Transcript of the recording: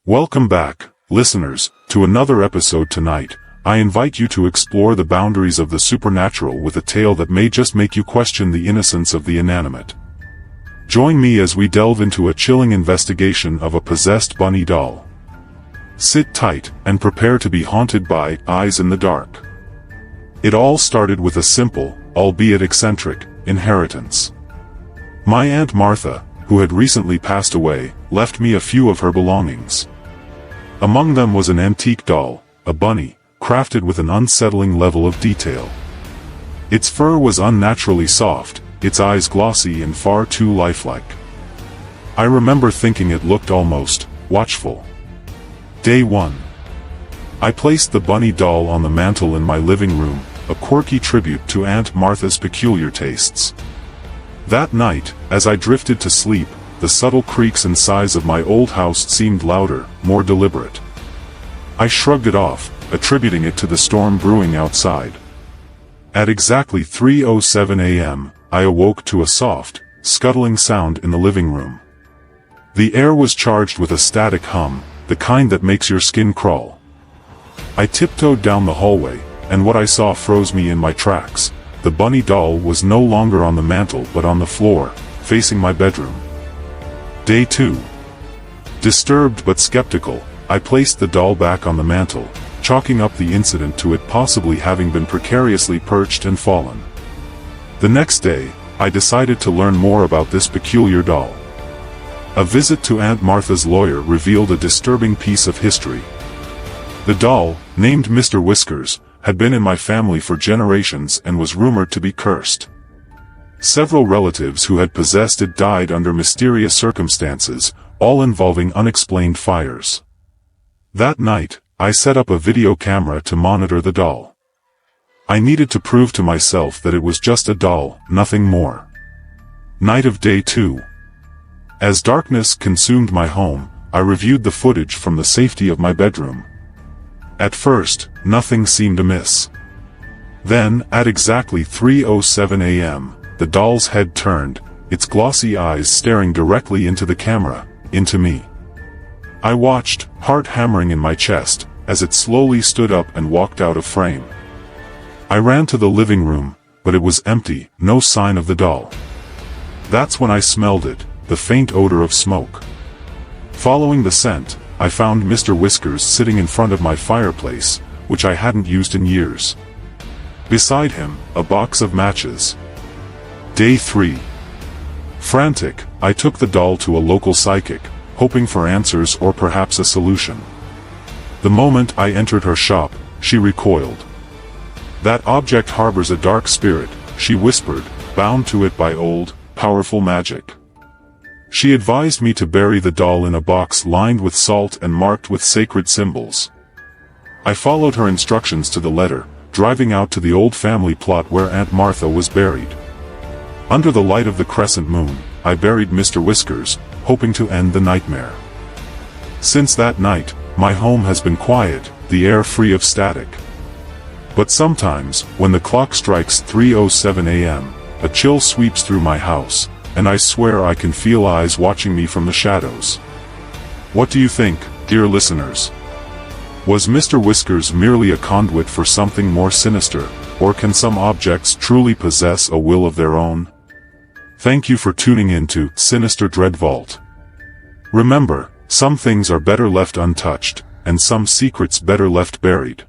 Welcome back, listeners, to another episode. Tonight, I invite you to explore the boundaries of the supernatural with a tale that may just make you question the innocence of the inanimate. Join me as we delve into a chilling investigation of a possessed bunny doll. Sit tight and prepare to be haunted by Eyes in the Dark. It all started with a simple, albeit eccentric, inheritance. My Aunt Martha, who had recently passed away, left me a few of her belongings. Among them was an antique doll, a bunny, crafted with an unsettling level of detail. Its fur was unnaturally soft, its eyes glossy and far too lifelike. I remember thinking it looked almost watchful. Day 1. I placed the bunny doll on the mantel in my living room, a quirky tribute to Aunt Martha's peculiar tastes. That night, as I drifted to sleep, the subtle creaks and sighs of my old house seemed louder, more deliberate. I shrugged it off, attributing it to the storm brewing outside. At exactly 3:07 a.m., I awoke to a soft, scuttling sound in the living room. The air was charged with a static hum, the kind that makes your skin crawl. I tiptoed down the hallway, and what I saw froze me in my tracks. The bunny doll was no longer on the mantel but on the floor, facing my bedroom. Day 2. Disturbed but skeptical, I placed the doll back on the mantel, chalking up the incident to it possibly having been precariously perched and fallen. The next day, I decided to learn more about this peculiar doll. A visit to Aunt Martha's lawyer revealed a disturbing piece of history. The doll, named Mr. Whiskers, had been in my family for generations and was rumored to be cursed. Several relatives who had possessed it died under mysterious circumstances, all involving unexplained fires. That night, I set up a video camera to monitor the doll. I needed to prove to myself that it was just a doll, nothing more. Night of Day 2. As darkness consumed my home, I reviewed the footage from the safety of my bedroom. At first, nothing seemed amiss. Then, at exactly 3:07 a.m., the doll's head turned, its glossy eyes staring directly into the camera, into me. I watched, heart hammering in my chest, as it slowly stood up and walked out of frame. I ran to the living room, but it was empty, no sign of the doll. That's when I smelled it, the faint odor of smoke. Following the scent, I found Mr. Whiskers sitting in front of my fireplace, which I hadn't used in years. Beside him, a box of matches. Day 3. Frantic, I took the doll to a local psychic, hoping for answers or perhaps a solution. The moment I entered her shop, she recoiled. That object harbors a dark spirit, she whispered, bound to it by old, powerful magic. She advised me to bury the doll in a box lined with salt and marked with sacred symbols. I followed her instructions to the letter, driving out to the old family plot where Aunt Martha was buried. Under the light of the crescent moon, I buried Mr. Whiskers, hoping to end the nightmare. Since that night, my home has been quiet, the air free of static. But sometimes, when the clock strikes 3:07 a.m., a chill sweeps through my house, and I swear I can feel eyes watching me from the shadows. What do you think, dear listeners? Was Mr. Whiskers merely a conduit for something more sinister, or can some objects truly possess a will of their own? Thank you for tuning in to Sinister Dread Vault. Remember, some things are better left untouched, and some secrets better left buried.